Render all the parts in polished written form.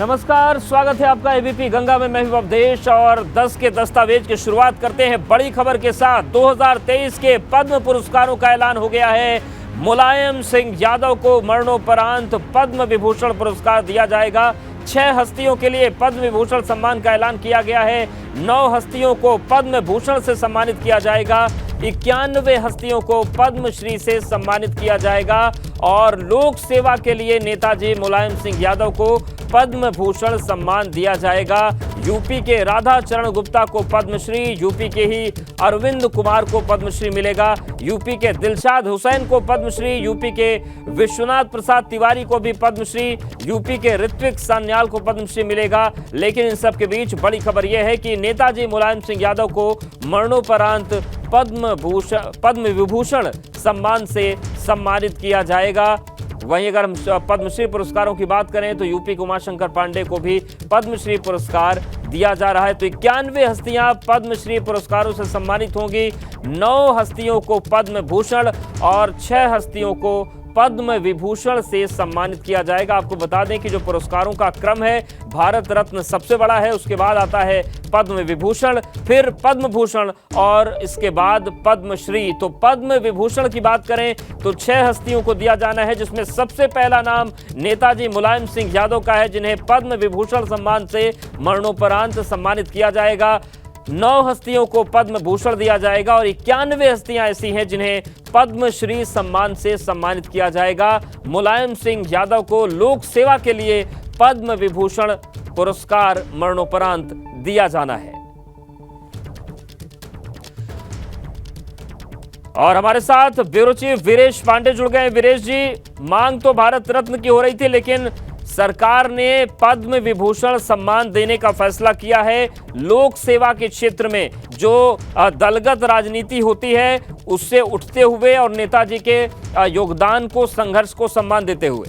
नमस्कार, स्वागत है आपका एबीपी गंगा में। मैं हूं अवधेश और 10 के दस्तावेज की शुरुआत करते हैं बड़ी खबर के साथ। 2023 के पद्म पुरस्कारों का ऐलान हो गया है। मुलायम सिंह यादव को मरणोपरांत पद्म विभूषण पुरस्कार दिया जाएगा। 6 हस्तियों के लिए पद्म विभूषण सम्मान का ऐलान किया गया है। 9 हस्तियों को पद्म भूषण से सम्मानित किया जाएगा। 91 हस्तियों को पद्मश्री से सम्मानित किया जाएगा और लोक सेवा के लिए नेताजी मुलायम सिंह यादव को पद्म भूषण सम्मान दिया जाएगा। यूपी के राधा चरण गुप्ता को पद्मश्री, यूपी के ही अरविंद कुमार को पद्मश्री मिलेगा, यूपी के दिलशाद हुसैन को पद्मश्री, यूपी के विश्वनाथ प्रसाद तिवारी को भी पद्मश्री, यूपी के ऋत्विक सान्याल को पद्मश्री मिलेगा। लेकिन इन सब के बीच बड़ी खबर यह है कि नेताजी मुलायम सिंह यादव को मरणोपरांत पद्म विभूषण सम्मान से सम्मानित किया जाएगा। वहीं अगर हम पद्मश्री पुरस्कारों की बात करें तो यूपी के उमाशंकर पांडे को भी पद्मश्री पुरस्कार दिया जा रहा है। तो 91 हस्तियां पद्मश्री पुरस्कारों से सम्मानित होंगी। 9 हस्तियों को पद्म भूषण और 6 हस्तियों को पद्म विभूषण से सम्मानित किया जाएगा। आपको बता दें कि जो पुरस्कारों का क्रम है, भारत रत्न सबसे बड़ा है, उसके बाद आता है पद्म विभूषण, फिर पद्म भूषण और इसके बाद पद्मश्री। तो पद्म विभूषण की बात करें तो 6 हस्तियों को दिया जाना है, जिसमें सबसे पहला नाम नेताजी मुलायम सिंह यादव का है, जिन्हें पद्म विभूषण सम्मान से मरणोपरांत सम्मानित किया जाएगा। 9 हस्तियों को पद्म भूषण दिया जाएगा और 91 हस्तियां ऐसी हैं जिन्हें पद्मश्री सम्मान से सम्मानित किया जाएगा। मुलायम सिंह यादव को लोक सेवा के लिए पद्म विभूषण पुरस्कार मरणोपरांत दिया जाना है। और हमारे साथ ब्यूरो चीफ वीरेश पांडे जुड़ गए। वीरेश जी, मांग तो भारत रत्न की हो रही थी, लेकिन सरकार ने पद्म विभूषण सम्मान देने का फैसला किया है। लोक सेवा के क्षेत्र में जो दलगत राजनीति होती है उससे उठते हुए और नेताजी के योगदान को, संघर्ष को सम्मान देते हुए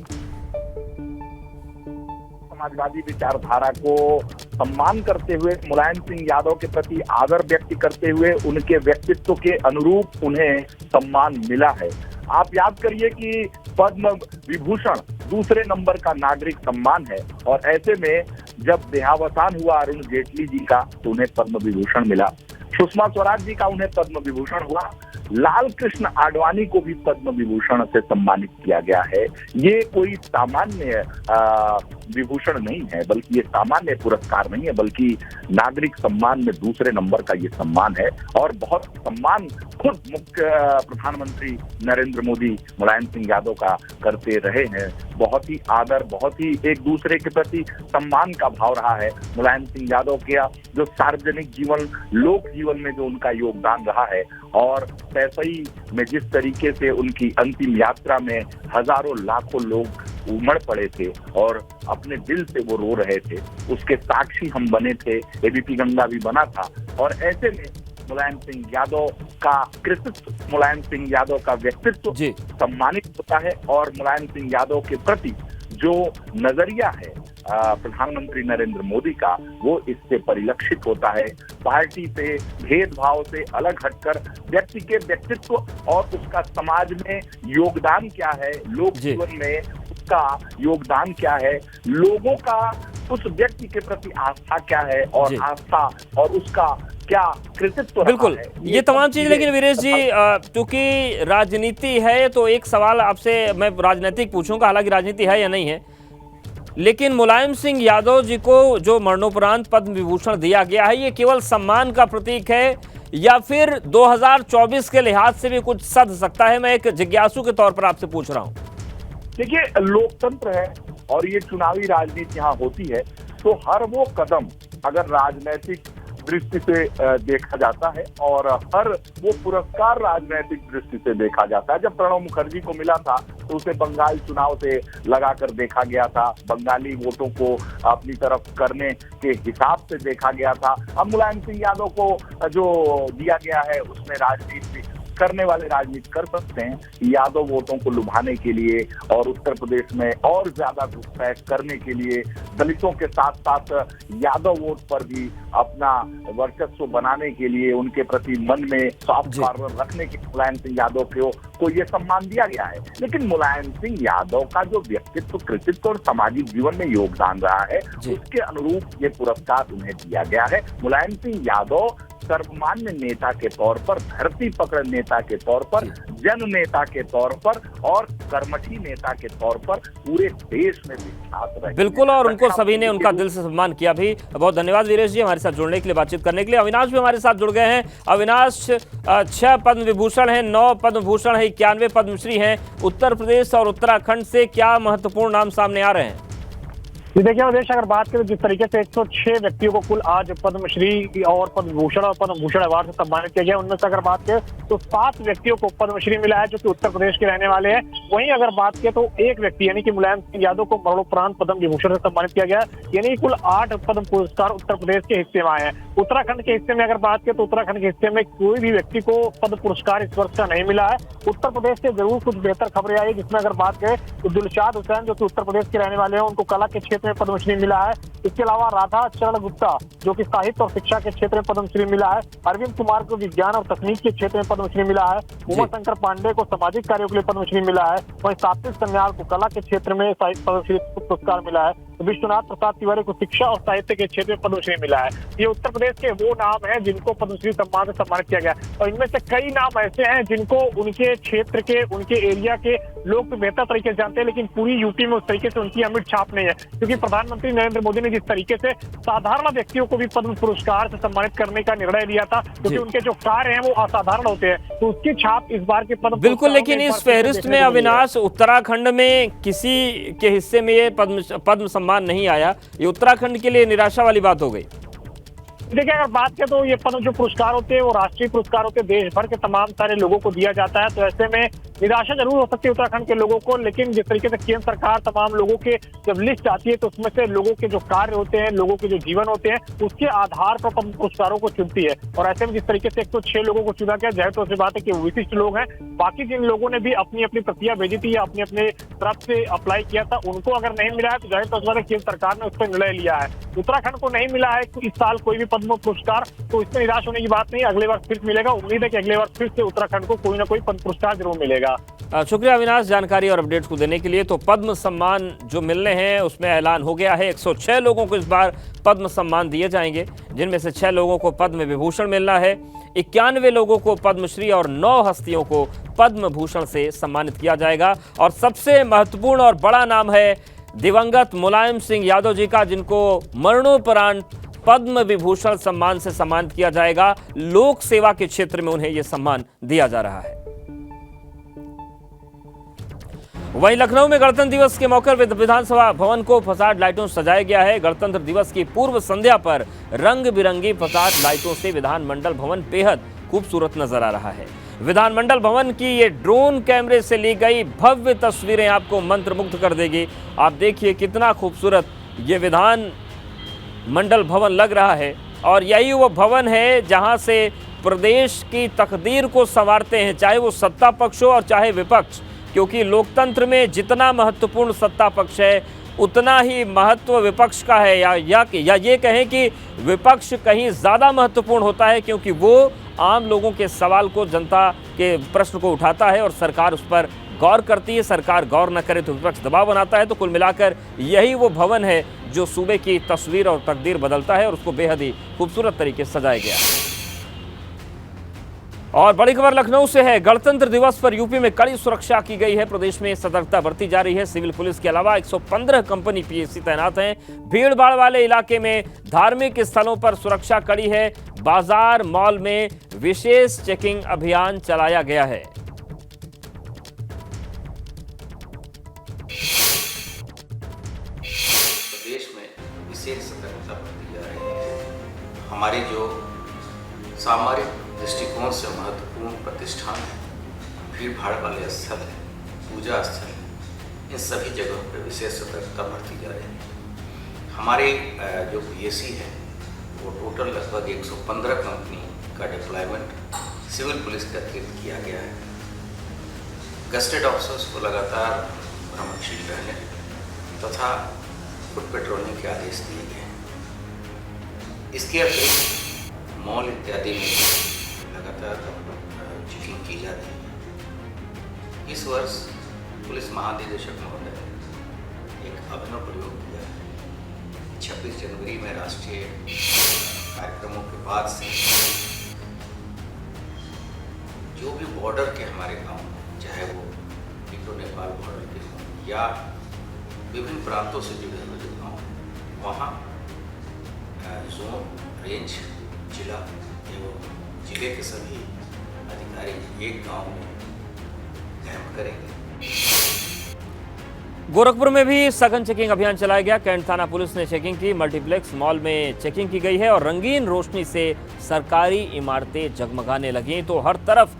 समाजवादी विचारधारा को सम्मान करते हुए, मुलायम सिंह यादव के प्रति आदर व्यक्त करते हुए, उनके व्यक्तित्व के अनुरूप उन्हें सम्मान मिला है। आप याद करिए कि पद्म विभूषण दूसरे नंबर का नागरिक सम्मान है और ऐसे में जब देहावसान हुआ अरुण जेटली जी का तो उन्हें पद्म विभूषण मिला। सुषमा स्वराज जी का उन्हें पद्म विभूषण हुआ। लाल कृष्ण आडवाणी को भी पद्म विभूषण से सम्मानित किया गया है। ये कोई सामान्य विभूषण नहीं है, बल्कि ये सामान्य पुरस्कार नहीं है, बल्कि नागरिक सम्मान में दूसरे नंबर का ये सम्मान है। और बहुत सम्मान खुद मुख्य प्रधानमंत्री नरेंद्र मोदी मुलायम सिंह यादव का करते रहे हैं। बहुत ही आदर, बहुत ही एक दूसरे के प्रति सम्मान का भाव रहा है। मुलायम सिंह यादव के जो सार्वजनिक जीवन, लोक जीवन में जो उनका योगदान रहा है और पैसई में जिस तरीके से उनकी अंतिम यात्रा में हजारों लाखों लोग उमड़ पड़े थे और अपने दिल से वो रो रहे थे, उसके साक्षी हम बने थे। एबीपी गंगा भी बना था और ऐसे में मुलायम सिंह यादव का कृतित्व, मुलायम सिंह यादव का व्यक्तित्व सम्मानित होता है और मुलायम सिंह यादव के प्रति जो नजरिया है प्रधानमंत्री नरेंद्र मोदी का, वो इससे परिलक्षित होता है। पार्टी से, भेदभाव से अलग हटकर व्यक्ति के व्यक्तित्व और उसका समाज में योगदान क्या है, लोक जीवन में उसका योगदान क्या है, लोगों का उस व्यक्ति के प्रति आस्था क्या है और आस्था और उसका क्या कृतित्व। बिल्कुल, ये तमाम चीज। लेकिन वीरेश जी, क्योंकि राजनीति है तो एक सवाल आपसे मैं राजनीतिक पूछूंगा, हालांकि राजनीति है या नहीं है, लेकिन मुलायम सिंह यादव जी को जो मरणोपरांत पद्म विभूषण दिया गया है, ये केवल सम्मान का प्रतीक है या फिर 2024 के लिहाज से भी कुछ सध सकता है? मैं एक जिज्ञासु के तौर पर आपसे पूछ रहा हूं। देखिए, लोकतंत्र है और ये चुनावी राजनीति यहाँ होती है, तो हर वो कदम अगर राजनीतिक दृष्टि से देखा जाता है और हर वो पुरस्कार राजनीतिक दृष्टि से देखा जाता है। जब प्रणब मुखर्जी को मिला था तो उसे बंगाल चुनाव से लगाकर देखा गया था, बंगाली वोटों को अपनी तरफ करने के हिसाब से देखा गया था। अब मुलायम सिंह यादव को जो दिया गया है उसमें राजनीति करने वाले राजनीति कर सकते हैं, यादव वोटों को लुभाने के लिए और उत्तर प्रदेश में और ज्यादा घुसपैठ करने के लिए, दलितों के साथ साथ यादव वोट पर भी अपना वर्चस्व बनाने के लिए, उनके प्रति मन में सॉफ्ट कॉर्नर रखने के मुलायम सिंह यादव को ये सम्मान दिया गया है। लेकिन मुलायम सिंह यादव का जो व्यक्तित्व, कृतित्व और सामाजिक जीवन में योगदान रहा है, उसके अनुरूप ये पुरस्कार उन्हें दिया गया है। मुलायम सिंह यादव सर्वमान्य नेता के तौर पर, धरती पकड़ नेता के तौर पर, जन नेता के तौर पर और कर्मठी नेता के तौर पर पूरे देश में विख्यात रहे। बिल्कुल, और उनको सभी ने उनका दिल से सम्मान किया भी। बहुत धन्यवाद वीरेश जी हमारे साथ जुड़ने के लिए, बातचीत करने के लिए। अविनाश भी हमारे साथ जुड़ गए हैं। अविनाश, 6 पद्म विभूषण हैं, 9 पद्म भूषण है, 91 पद्मश्री हैं। उत्तर प्रदेश और उत्तराखंड से क्या महत्वपूर्ण नाम सामने आ रहे हैं? देखिए उदेश, अगर बात करें जिस तरीके से 106 व्यक्तियों को कुल आज पद्मश्री और पद्मभूषण और पद्मभूषण अवार्ड से सम्मानित किया गया, उनमें से अगर बात करें तो 7 व्यक्तियों को पद्मश्री मिला है जो कि उत्तर प्रदेश के रहने वाले हैं। वहीं अगर बात करें तो एक व्यक्ति यानी कि मुलायम सिंह यादव को मरणोपरांत पद्म विभूषण से सम्मानित किया गया, यानी कुल 8 पद्म पुरस्कार उत्तर प्रदेश के हिस्से में आए हैं। उत्तराखंड के हिस्से में अगर बात करें तो उत्तराखंड के हिस्से में कोई भी व्यक्ति को पद्म पुरस्कार इस वर्ष का नहीं मिला है। उत्तर प्रदेश से जरूर कुछ बेहतर खबरें आई, जिसमें अगर बात करें तो दिलशाद हुसैन जो कि उत्तर प्रदेश के रहने वाले हैं, उनको कला के क्षेत्र में पद्मश्री मिला है। इसके अलावा राधा चरण गुप्ता जो कि साहित्य और शिक्षा के क्षेत्र में पद्मश्री मिला है। अरविंद कुमार को विज्ञान और तकनीक के क्षेत्र में पद्मश्री मिला है। उमा शंकर पांडे को सामाजिक कार्यों के लिए पद्मश्री मिला है। वहीं सात्विक सन्याल को कला के क्षेत्र में पद्मश्री पुरस्कार मिला है। विश्वनाथ प्रसाद तिवारी को शिक्षा और साहित्य के क्षेत्र में पद्मश्री मिला है। ये उत्तर प्रदेश के वो नाम हैं जिनको पद्मश्री सम्मान से सम्मानित किया गया, और इनमें से कई नाम ऐसे हैं जिनको उनके क्षेत्र के, उनके एरिया के लोग तो बेहतर तरीके से जानते हैं, लेकिन पूरी यूपी में उस तरीके से उनकी अमिट छाप नहीं है। क्योंकि प्रधानमंत्री नरेंद्र मोदी ने जिस तरीके से साधारण व्यक्तियों को भी पद्म पुरस्कार से सम्मानित करने का निर्णय लिया था, क्योंकि उनके जो कार्य हैं वो असाधारण होते हैं, तो उसकी छाप इस बार के पद्म बिल्कुल। लेकिन इस फहरिस्त में अविनाश, उत्तराखंड में किसी के हिस्से में ये पद्म सम्मान नहीं आया, ये उत्तराखंड के लिए निराशा वाली बात हो गई। देखिए अगर बात करें तो ये पद्म जो पुरस्कार होते हैं वो राष्ट्रीय पुरस्कार होते हैं, देश भर के तमाम सारे लोगों को दिया जाता है, तो ऐसे में निराशा जरूर हो सकती है उत्तराखंड के लोगों को। लेकिन जिस तरीके से केंद्र सरकार तमाम लोगों के जब लिस्ट आती है तो उसमें से लोगों के जो कार्य होते हैं, लोगों के जो जीवन होते हैं, उसके आधार पर पद्म पुरस्कारों को चुनती है। और ऐसे में जिस तरीके से 106 लोगों को चुना गया, जाहिर तौर से बात है कि विशिष्ट लोग हैं। बाकी जिन लोगों ने भी अपनी अपनी प्रतिक्रिया भेजी थी या अपने अपने तरफ से अप्लाई किया था, उनको अगर नहीं मिला है तो जाहिर तौर से बात है केंद्र सरकार ने उस पर निर्णय लिया है। उत्तराखंड को नहीं मिला है इस साल कोई भी पद्म पुरस्कार, तो इसमें निराश होने की बात नहीं, अगले बार फिर मिलेगा। उम्मीद है कि अगले बार फिर से उत्तराखंड को कोई ना कोई पद्म पुरस्कार जरूर मिलेगा। शुक्रिया अविनाश जानकारी और अपडेट्स को देने के लिए। तो पद्म सम्मान जो मिलने हैं उसमें ऐलान हो गया है, 106 लोगों को इस बार पद्म सम्मान दिए जाएंगे, जिनमें से 6 लोगों को पद्म विभूषण मिलना है, 91 लोगों को पद्मश्री और 9 हस्तियों को पद्म भूषण से सम्मानित किया जाएगा। और सबसे महत्वपूर्ण और बड़ा नाम है दिवंगत मुलायम सिंह यादव जी का, जिनको मरणोपरांत पद्म विभूषण सम्मान से सम्मानित किया जाएगा। लोक सेवा के क्षेत्र में उन्हें यह सम्मान दिया जा रहा है। वहीं लखनऊ में गणतंत्र दिवस के मौके पर विधानसभा भवन को फसाड लाइटों से सजाया गया है। गणतंत्र दिवस की पूर्व संध्या पर रंग बिरंगी फसाड लाइटों से विधानमंडल भवन बेहद खूबसूरत नजर आ रहा है। विधानमंडल भवन की ये ड्रोन कैमरे से ली गई भव्य तस्वीरें आपको मंत्रमुग्ध कर देगी। आप देखिए कितना खूबसूरत ये विधान मंडल भवन लग रहा है, और यही वो भवन है जहां से प्रदेश की तकदीर को संवारते हैं, चाहे वो सत्ता पक्ष हो और चाहे विपक्ष। क्योंकि लोकतंत्र में जितना महत्वपूर्ण सत्ता पक्ष है, उतना ही महत्व विपक्ष का है, या ये कहें कि विपक्ष कहीं ज़्यादा महत्वपूर्ण होता है, क्योंकि वो आम लोगों के सवाल को, जनता के प्रश्न को उठाता है और सरकार उस पर गौर करती है। सरकार गौर न करे तो विपक्ष दबाव बनाता है। तो कुल मिलाकर यही वो भवन है जो सूबे की तस्वीर और तकदीर बदलता है, और उसको बेहद ही खूबसूरत तरीके से सजाया गया है। और बड़ी खबर लखनऊ से है। गणतंत्र दिवस पर यूपी में कड़ी सुरक्षा की गई है। प्रदेश में सतर्कता बरती जा रही है। सिविल पुलिस के अलावा 115 कंपनी पीएसी तैनात हैं। भीड़ भाड़ वाले इलाके में धार्मिक स्थलों पर सुरक्षा कड़ी है। बाजार, मॉल में विशेष चेकिंग अभियान चलाया गया है। प्रदेश में विशेष सतर्कता बरती जा रही है। हमारे जो सामरिक दृष्टिकोण से महत्वपूर्ण प्रतिष्ठान है, भीड़ भाड़ वाले स्थल है, पूजा स्थल है, इन सभी जगहों पर विशेष सतर्कता बरती जा रही है। हमारे जो पीएसी है वो टोटल लगभग 115 कंपनी का डिप्लॉयमेंट सिविल पुलिस का अतिरिक्त किया गया है। गस्टेड ऑफिसर्स को लगातार भ्रमणशील रहने तथा फुट पेट्रोलिंग के आदेश दिए गए हैं। इसके अतिरिक्त मॉल इत्यादि में लगातार चेकिंग की जाती है। इस वर्ष पुलिस महानिदेशक महोदय ने एक अभिनव प्रयोग किया है। 26 जनवरी में राष्ट्रीय कार्यक्रमों के बाद से जो भी बॉर्डर के हमारे गांव, चाहे वो इंडो नेपाल बॉर्डर के हों या विभिन्न प्रांतों से जुड़े हुए जो गाँव, वहाँ जोन, रेंज, जिला एवं जिले के सभी अधिकारी एक गांव में कैंप करेंगे। गोरखपुर में भी सघन चेकिंग अभियान चलाया गया। कैंट थाना पुलिस ने चेकिंग की। मल्टीप्लेक्स मॉल में चेकिंग की गई है और रंगीन रोशनी से सरकारी इमारतें जगमगाने लगी। तो हर तरफ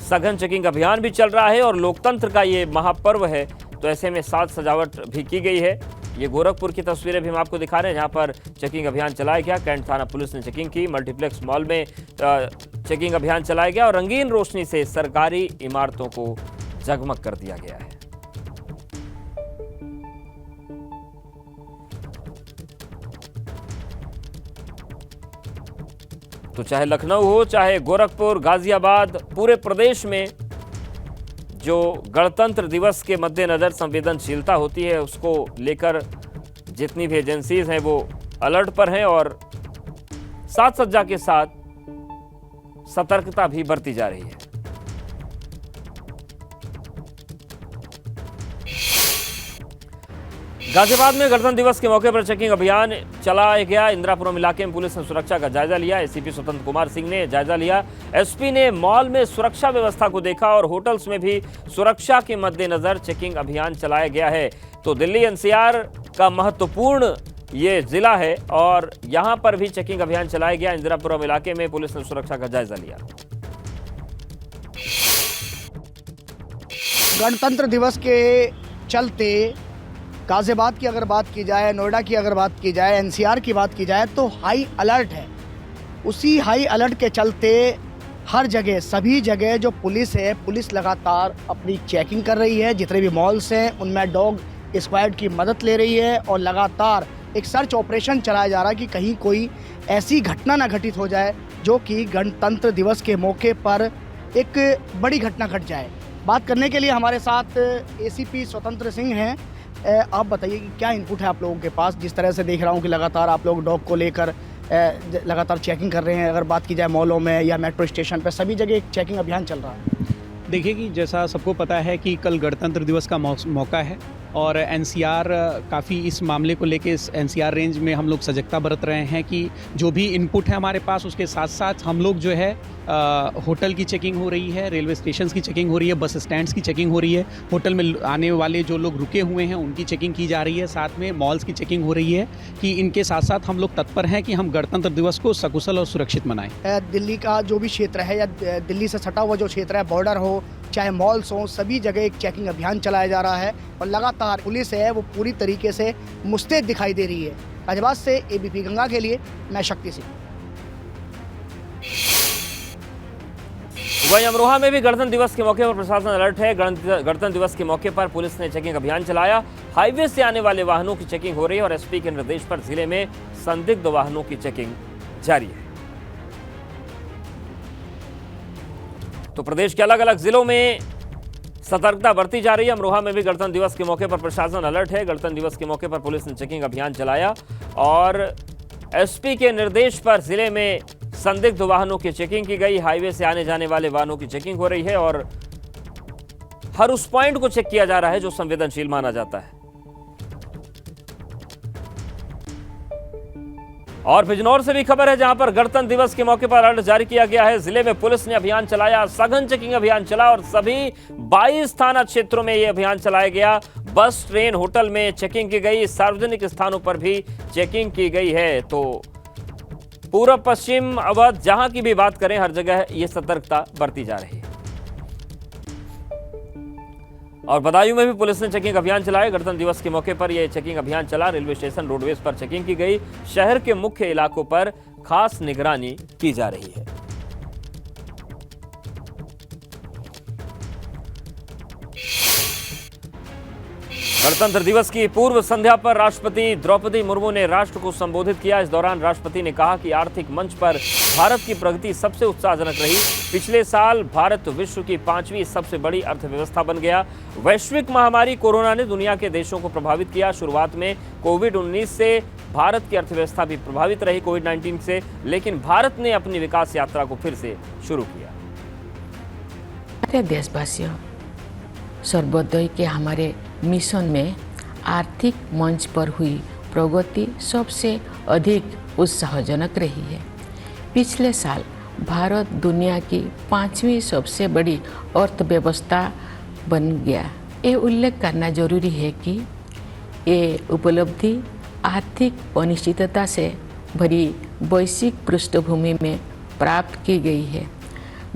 सघन चेकिंग अभियान भी चल रहा है और लोकतंत्र का ये महापर्व है, तो ऐसे में साज सजावट भी की गई है। ये गोरखपुर की तस्वीरें भी हम आपको दिखा रहे हैं, जहां पर चेकिंग अभियान चलाया गया। कैंट थाना पुलिस ने चेकिंग की। मल्टीप्लेक्स मॉल में चेकिंग अभियान चलाया गया और रंगीन रोशनी से सरकारी इमारतों को जगमग कर दिया गया है। तो चाहे लखनऊ हो, चाहे गोरखपुर, गाजियाबाद, पूरे प्रदेश में जो गणतंत्र दिवस के मद्देनजर संवेदनशीलता होती है, उसको लेकर जितनी भी एजेंसीज हैं वो अलर्ट पर हैं और साज सज्जा के साथ सतर्कता भी बरती जा रही है। गाजियाबाद में गणतंत्र दिवस के मौके पर चेकिंग अभियान चलाया गया। इंदिरापुरम इलाके में पुलिस ने सुरक्षा का जायजा लिया। एसीपी स्वतंत्र कुमार सिंह ने जायजा लिया। एसपी ने मॉल में सुरक्षा व्यवस्था को देखा और होटल्स में भी सुरक्षा के मद्देनजर चेकिंग अभियान चलाया गया है। तो दिल्ली एनसीआर का महत्वपूर्ण ये जिला है और यहां पर भी चेकिंग अभियान चलाया गया। इंदिरापुरम इलाके में पुलिस ने सुरक्षा का जायजा लिया। गणतंत्र दिवस के चलते गाजियाबाद की अगर बात की जाए, नोएडा की अगर बात की जाए, एनसीआर की बात की जाए तो हाई अलर्ट है। उसी हाई अलर्ट के चलते हर जगह, सभी जगह जो पुलिस है, पुलिस लगातार अपनी चेकिंग कर रही है। जितने भी मॉल्स हैं उनमें डॉग स्क्वाड की मदद ले रही है और लगातार एक सर्च ऑपरेशन चलाया जा रहा है कि कहीं कोई ऐसी घटना ना घटित हो जाए जो कि गणतंत्र दिवस के मौके पर एक बड़ी घटना घट जाए। बात करने के लिए हमारे साथ एसीपी स्वतंत्र सिंह हैं। आप बताइए कि क्या इनपुट है आप लोगों के पास? जिस तरह से देख रहा हूँ कि लगातार आप लोग डॉग को लेकर लगातार चेकिंग कर रहे हैं। अगर बात की जाए मॉलों में या मेट्रो स्टेशन पर, सभी जगह एक चेकिंग अभियान चल रहा है। देखिए कि जैसा सबको पता है कि कल गणतंत्र दिवस का मौका है और एनसीआर काफ़ी इस मामले को लेके इस एनसीआर रेंज में हम लोग सजगता बरत रहे हैं कि जो भी इनपुट है हमारे पास, उसके साथ साथ हम लोग जो है होटल की चेकिंग हो रही है, रेलवे स्टेशन की चेकिंग हो रही है, बस स्टैंड्स की चेकिंग हो रही है, होटल में आने वाले जो लोग रुके हुए हैं उनकी चेकिंग की जा रही है, साथ में मॉल्स की चेकिंग हो रही है कि इनके साथ साथ हम लोग तत्पर हैं कि हम गणतंत्र दिवस को सकुशल और सुरक्षित मनाएं। दिल्ली का जो भी क्षेत्र है या दिल्ली से सटा हुआ जो क्षेत्र है, बॉर्डर हो चाहे मॉल्स हो, सभी जगह एक चेकिंग अभियान चलाया जा रहा है और लगातार पुलिस है वो पूरी तरीके से मुस्तैद दिखाई दे रही है। गाजियाबाद से एबीपी गंगा के लिए मैं शक्ति सिंह। वहीं अमरोहा में भी गणतंत्र दिवस के मौके पर प्रशासन अलर्ट है। गणतंत्र दिवस के मौके पर पुलिस ने चेकिंग अभियान चलाया। हाईवे से आने वाले वाहनों की चेकिंग हो रही है और एसपी के निर्देश पर जिले में संदिग्ध वाहनों की चेकिंग जारी है। तो प्रदेश के अलग अलग जिलों में सतर्कता बरती जा रही है। अमरोहा में भी गणतंत्र दिवस के मौके पर प्रशासन अलर्ट है। गणतंत्र दिवस के मौके पर पुलिस ने चेकिंग अभियान चलाया और एसपी के निर्देश पर जिले में संदिग्ध वाहनों की चेकिंग की गई। हाईवे से आने जाने वाले वाहनों की चेकिंग हो रही है और हर उस पॉइंट को चेक किया जा रहा है जो संवेदनशील माना जाता है। और बिजनौर से भी खबर है, जहां पर गणतंत्र दिवस के मौके पर अलर्ट जारी किया गया है। जिले में पुलिस ने अभियान चलाया, सघन चेकिंग अभियान चला और सभी 22 थाना क्षेत्रों में यह अभियान चलाया गया। बस, ट्रेन, होटल में चेकिंग की गई, सार्वजनिक स्थानों पर भी चेकिंग की गई है। तो पूर्व, पश्चिम, अवध, जहां की भी बात करें, हर जगह यह सतर्कता बरती जा रही है। और बदायूं में भी पुलिस ने चेकिंग अभियान चलाया। गणतंत्र दिवस के मौके पर यह चेकिंग अभियान चला। रेलवे स्टेशन, रोडवेज पर चेकिंग की गई। शहर के मुख्य इलाकों पर खास निगरानी की जा रही है। गणतंत्र दिवस की पूर्व संध्या पर राष्ट्रपति द्रौपदी मुर्मू ने राष्ट्र को संबोधित किया। इस दौरान राष्ट्रपति ने कहा कि आर्थिक मंच पर भारत की प्रगति सबसे उत्साहजनक रही। पिछले साल भारत विश्व की 5वीं सबसे बड़ी अर्थव्यवस्था बन गया। वैश्विक महामारी कोरोना ने दुनिया के देशों को प्रभावित किया। शुरुआत में कोविड-19 से भारत की अर्थव्यवस्था भी प्रभावित रही कोविड-19 से, लेकिन भारत ने अपनी विकास यात्रा को फिर से शुरू किया। देशवासियों, सर्वोदय के हमारे मिशन में आर्थिक मंच पर हुई प्रगति सबसे अधिक उत्साहजनक रही है। पिछले साल भारत दुनिया की 5वीं सबसे बड़ी अर्थव्यवस्था बन गया। ये उल्लेख करना जरूरी है कि ये उपलब्धि आर्थिक अनिश्चितता से भरी वैश्विक पृष्ठभूमि में प्राप्त की गई है।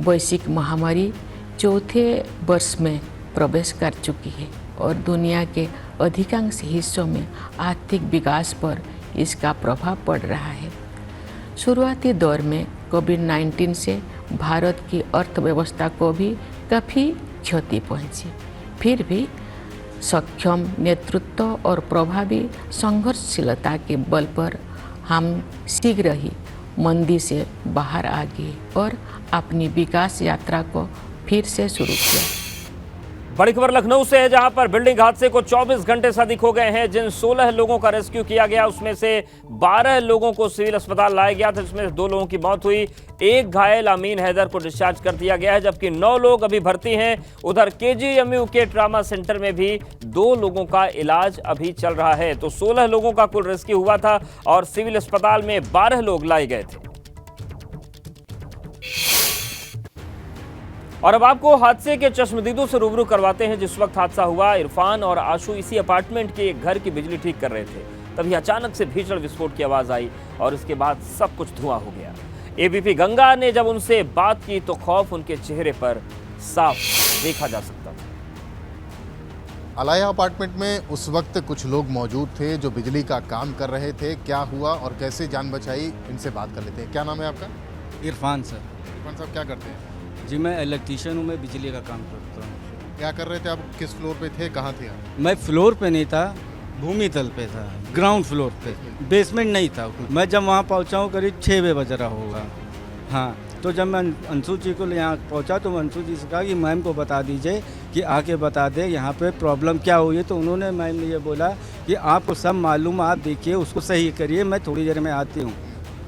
वैश्विक महामारी चौथे वर्ष में प्रवेश कर चुकी है और दुनिया के अधिकांश हिस्सों में आर्थिक विकास पर इसका प्रभाव पड़ रहा है। शुरुआती दौर में कोविड-19 से भारत की अर्थव्यवस्था को भी काफ़ी क्षति पहुंची। फिर भी सक्षम नेतृत्व और प्रभावी संघर्षशीलता के बल पर हम शीघ्र ही मंदी से बाहर आ गए और अपनी विकास यात्रा को फिर से शुरू किया। बड़ी खबर लखनऊ से है, जहां पर बिल्डिंग हादसे को 24 घंटे से अधिक हो गए हैं। जिन 16 लोगों का रेस्क्यू किया गया उसमें से 12 लोगों को सिविल अस्पताल लाया गया था, जिसमें 2 लोगों की मौत हुई। एक घायल अमीन हैदर को डिस्चार्ज कर दिया गया है, जबकि 9 लोग अभी भर्ती हैं। उधर केजीएमयू के ट्रामा सेंटर में भी 2 लोगों का इलाज अभी चल रहा है। तो 16 लोगों का कुल रेस्क्यू हुआ था और सिविल अस्पताल में 12 लोग लाए गए थे। और अब आपको हादसे के चश्मदीदों से रूबरू करवाते हैं। जिस वक्त हादसा हुआ, इरफान और आशु इसी अपार्टमेंट के एक घर की बिजली ठीक कर रहे थे, तभी अचानक से भीषण विस्फोट की आवाज आई और इसके बाद सब कुछ धुआं हो गया। एबीपी गंगा ने जब उनसे बात की तो खौफ उनके चेहरे पर साफ देखा जा सकता था। अलाया अपार्टमेंट में उस वक्त कुछ लोग मौजूद थे जो बिजली का काम कर रहे थे। क्या हुआ और कैसे जान बचाई, इनसे बात कर लेते हैं। क्या नाम है आपका? इरफान सर। इरफान साहब, क्या करते हैं? जी, मैं इलेक्ट्रीशियन हूँ, मैं बिजली का काम करता हूँ। क्या कर रहे थे आप? किस फ्लोर पे थे? कहाँ थे आप? मैं फ्लोर पे नहीं था, भूमि तल पे था, ग्राउंड फ्लोर पे, बेसमेंट नहीं था। मैं जब वहाँ पहुँचा हूँ करीब 6 बज रहा होगा। हाँ, तो जब मैं अंशु जी को यहाँ पहुँचा तो अंशु जी से कहा कि मैम को बता दीजिए कि आके बता दे यहाँ पे प्रॉब्लम क्या हुई है। तो उन्होंने मैम ने ये बोला कि आपको सब मालूम, आप देखिए उसको सही करिए, मैं थोड़ी देर में आती हूँ।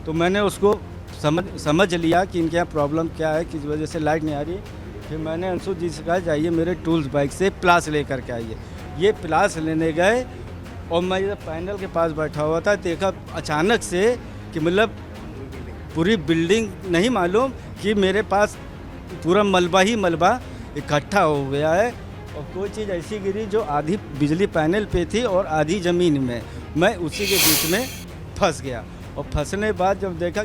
तो मैंने उसको समझ लिया कि इनके यहाँ प्रॉब्लम क्या है, किस वजह से लाइट नहीं आ रही। फिर मैंने अंशु जी से कहा जाइए मेरे टूल्स बाइक से प्लास लेकर के आइए। ये प्लास लेने गए और मैं जब पैनल के पास बैठा हुआ था, देखा अचानक से कि मतलब पूरी बिल्डिंग नहीं मालूम कि मेरे पास पूरा मलबा ही मलबा इकट्ठा हो गया है और कोई चीज़ ऐसी गिरी जो आधी बिजली पैनल पे थी और आधी ज़मीन में। मैं उसी के बीच में फंस गया और फंसने के बाद जब देखा।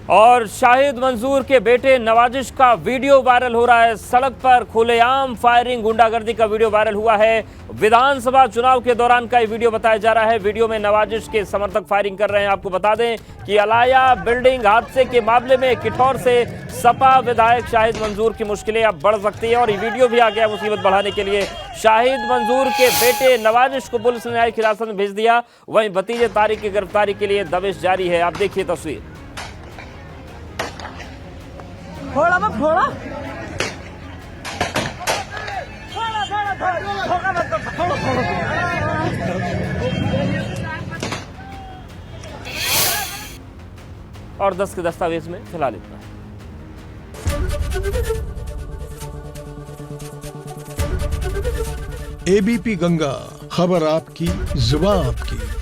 और शाहिद मंसूर के बेटे नवाजिश का वीडियो वायरल हो रहा है। सड़क पर खुलेआम फायरिंग, गुंडागर्दी का वीडियो वायरल हुआ है। विधानसभा चुनाव के दौरान का ये वीडियो बताया जा रहा है। वीडियो में नवाजिश के समर्थक फायरिंग कर रहे हैं। आपको बता दें कि अलाया बिल्डिंग हादसे के मामले में किठौर से सपा विधायक शाहिद मंसूर की मुश्किलें अब बढ़ सकती है और ये वीडियो भी आ गया मुसीबत बढ़ाने के लिए। शाहिद मंसूर के बेटे नवाजिश को पुलिस ने न्यायिक हिरासत में भेज दिया। वहीं भतीजे तारिक की गिरफ्तारी के लिए दबिश जारी है। आप देखिए तस्वीर। थोड़ा मत थोड़ा और 10 के दस्तावेज में फिलहाल इतना है। एबीपी गंगा, खबर आपकी, जुबान आपकी।